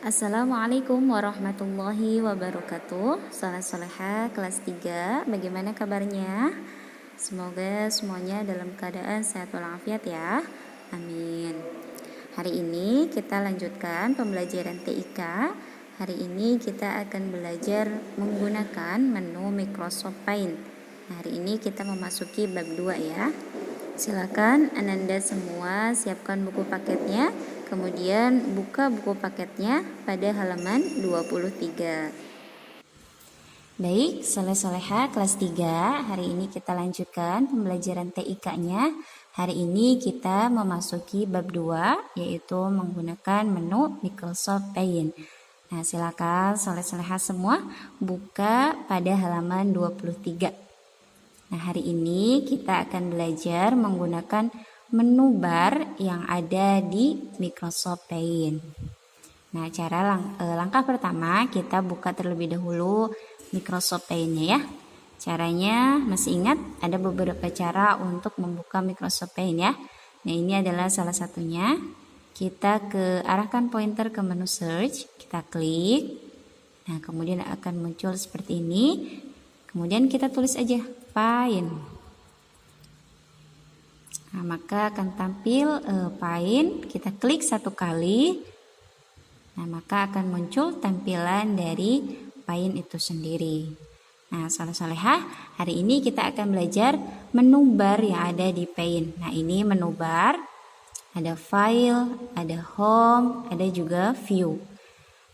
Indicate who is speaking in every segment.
Speaker 1: Assalamualaikum warahmatullahi wabarakatuh. Salat soleha kelas 3. Bagaimana kabarnya? Semoga semuanya dalam keadaan sehat walafiat ya. Amin. Hari ini kita lanjutkan pembelajaran TIK. Hari ini kita akan belajar menggunakan menu Microsoft Paint. Hari ini kita memasuki bab 2 ya. Silakan Ananda semua siapkan buku paketnya, kemudian buka buku paketnya pada halaman 23. Baik, soleh-soleha kelas 3. Hari ini kita lanjutkan pembelajaran TIK-nya. Hari ini kita memasuki bab 2, yaitu menggunakan menu Microsoft Paint. Nah, silakan soleh-soleha semua buka pada halaman 23. Nah, hari ini kita akan belajar menggunakan menu bar yang ada di Microsoft Paint. Nah, langkah pertama kita buka terlebih dahulu Microsoft Paint-nya ya. Caranya masih ingat, ada beberapa cara untuk membuka Microsoft Paint ya. Nah, ini adalah salah satunya. Kita arahkan pointer ke menu search, kita klik. Nah, kemudian akan muncul seperti ini. Kemudian kita tulis aja Paint. Nah, maka akan tampil Paint. Kita klik satu kali. Nah, maka akan muncul tampilan dari Paint itu sendiri. Nah, soleha, hari ini kita akan belajar menu bar yang ada di Paint. Nah, ini menu bar. Ada File, ada Home, ada juga View.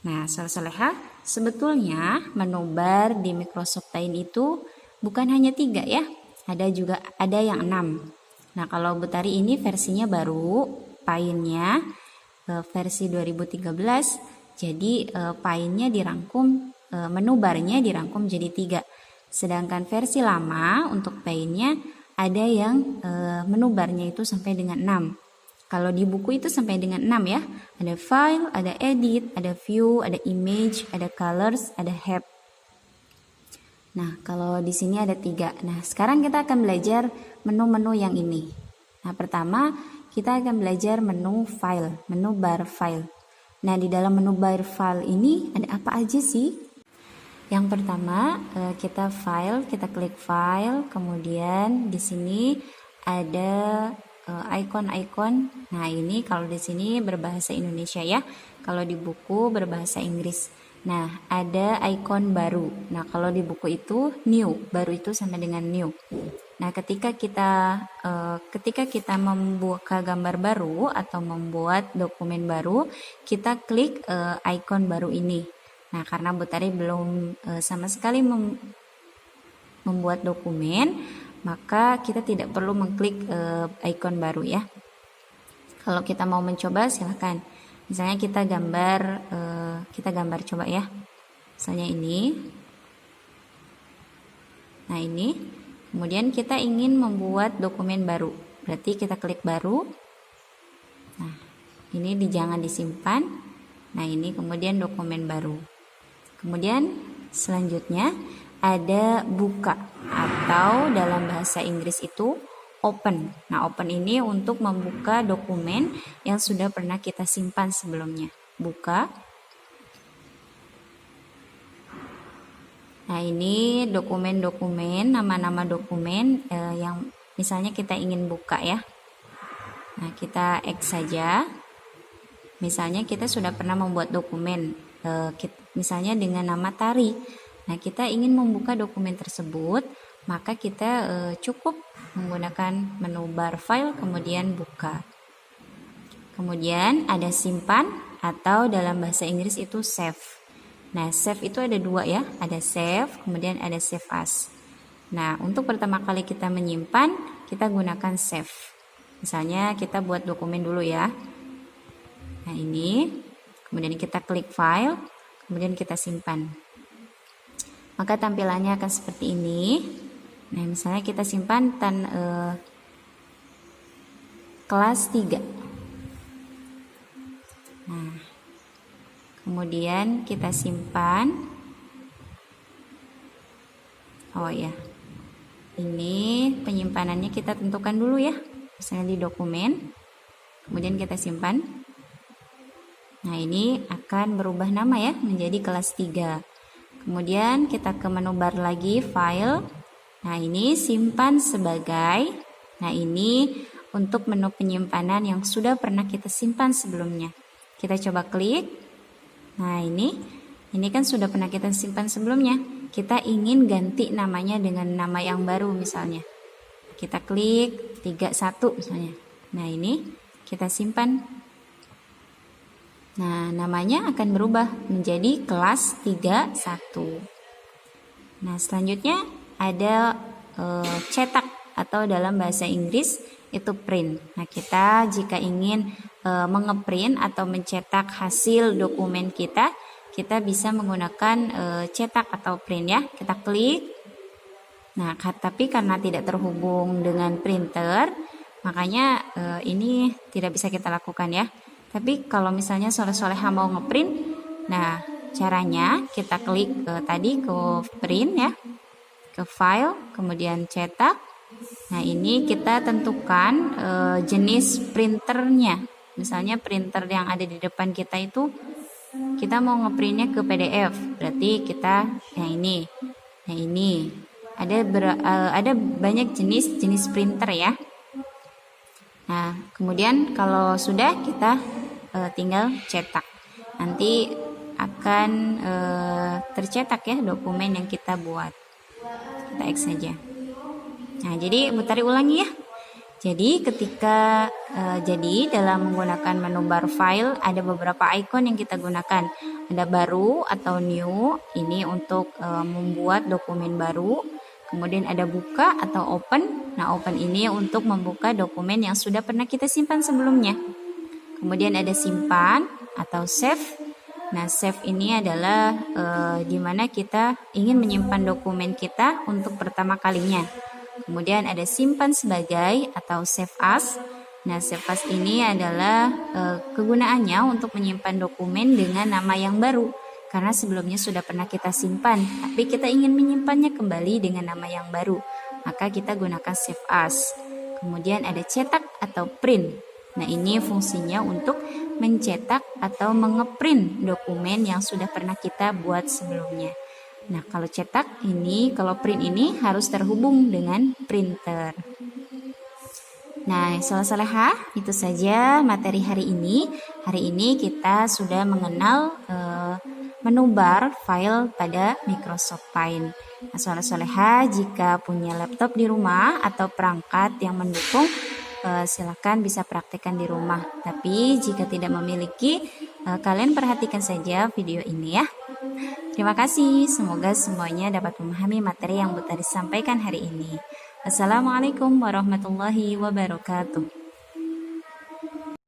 Speaker 1: Nah, soleha, sebetulnya menu bar di Microsoft Paint itu bukan hanya 3 ya, ada yang 6. Nah, kalau Butari ini versinya baru, Paint-nya versi 2013, jadi Paint-nya dirangkum, menu barnya dirangkum jadi 3. Sedangkan versi lama untuk Paint-nya ada yang menu barnya itu sampai dengan 6. Kalau di buku itu sampai dengan 6 ya, ada File, ada Edit, ada View, ada Image, ada Colors, ada Help. Nah, kalau di sini ada 3. Nah, sekarang kita akan belajar menu-menu yang ini. Nah, pertama kita akan belajar menu file, menu bar file. Nah, di dalam menu bar file ini ada apa aja sih? Yang pertama, kita klik file, kemudian di sini ada icon-icon. Nah, ini kalau di sini berbahasa Indonesia ya. Kalau di buku berbahasa Inggris. Nah, ada icon baru. Nah, kalau di buku itu new, baru itu sama dengan new. Nah, ketika kita membuka gambar baru atau membuat dokumen baru, kita klik icon baru ini. Nah, karena Butari belum sama sekali membuat dokumen, maka kita tidak perlu mengklik icon baru ya. Kalau kita mau mencoba silahkan. Misalnya kita gambar coba ya. Misalnya ini. Nah, ini. Kemudian kita ingin membuat dokumen baru. Berarti kita klik baru. Nah, ini jangan disimpan. Nah, ini kemudian dokumen baru. Kemudian selanjutnya ada buka atau dalam bahasa Inggris itu open. Nah, open ini untuk membuka dokumen yang sudah pernah kita simpan sebelumnya. Buka. Nah, ini dokumen-dokumen, nama-nama dokumen yang misalnya kita ingin buka ya. Nah, kita X saja. Misalnya kita sudah pernah membuat dokumen, misalnya dengan nama Tari. Nah, kita ingin membuka dokumen tersebut, maka kita cukup menggunakan menu bar file, kemudian buka. Kemudian ada simpan atau dalam bahasa Inggris itu save. Nah, save itu ada 2 ya, ada save, kemudian ada save as. Nah, untuk pertama kali kita menyimpan, kita gunakan save. Misalnya kita buat dokumen dulu ya. Nah, ini, kemudian kita klik file, kemudian kita simpan. Maka tampilannya akan seperti ini. Nah, misalnya kita simpan kelas 3. Nah, kemudian kita simpan. Oh ya, ini penyimpanannya kita tentukan dulu ya. Misalnya di dokumen, kemudian kita simpan. Nah, ini akan berubah nama ya menjadi kelas 3. Kemudian kita ke menu bar lagi, file. Nah, ini simpan sebagai. Nah, ini untuk menu penyimpanan yang sudah pernah kita simpan sebelumnya. Kita coba klik. Nah, ini kan sudah pernah kita simpan sebelumnya. Kita ingin ganti namanya dengan nama yang baru misalnya. Kita klik 31 misalnya. Nah, ini kita simpan. Nah, namanya akan berubah menjadi kelas 31. Nah, selanjutnya ada cetak atau dalam bahasa Inggris itu print. Nah, kita jika ingin mengeprint atau mencetak hasil dokumen kita bisa menggunakan cetak atau print ya. Kita klik. Nah, tapi karena tidak terhubung dengan printer, makanya ini tidak bisa kita lakukan ya. Tapi kalau misalnya soleh-soleha mau ngeprint, nah caranya kita klik tadi ke print ya, ke file, kemudian cetak. Nah, ini kita tentukan jenis printernya. Misalnya printer yang ada di depan kita itu kita mau ngeprintnya ke PDF, berarti kita yang ini. Nah, ini ada banyak jenis printer ya. Nah, kemudian kalau sudah kita tinggal cetak. Nanti akan tercetak ya dokumen yang kita buat. Kita X saja. Nah, jadi Butari ulangi ya. Jadi ketika dalam menggunakan menu bar file ada beberapa icon yang kita gunakan. Ada baru atau new, ini untuk membuat dokumen baru. Kemudian ada buka atau open. Nah, open ini untuk membuka dokumen yang sudah pernah kita simpan sebelumnya. Kemudian ada simpan atau save. Nah, save ini adalah di mana kita ingin menyimpan dokumen kita untuk pertama kalinya. Kemudian ada simpan sebagai atau save as. Nah, save as ini adalah kegunaannya untuk menyimpan dokumen dengan nama yang baru. Karena sebelumnya sudah pernah kita simpan, tapi kita ingin menyimpannya kembali dengan nama yang baru. Maka kita gunakan save as. Kemudian ada cetak atau print. Nah, ini fungsinya untuk mencetak atau mengeprint dokumen yang sudah pernah kita buat sebelumnya. Nah, kalau cetak ini, kalau print ini harus terhubung dengan printer. Nah, soleha, itu saja materi hari ini. Hari ini kita sudah mengenal menu bar file pada Microsoft Paint. Nah, soleha, jika punya laptop di rumah atau perangkat yang mendukung, silakan bisa praktekkan di rumah. Tapi jika tidak memiliki, kalian perhatikan saja video ini ya. Terima kasih. Semoga semuanya dapat memahami materi yang Butari sampaikan hari ini. Assalamualaikum warahmatullahi wabarakatuh.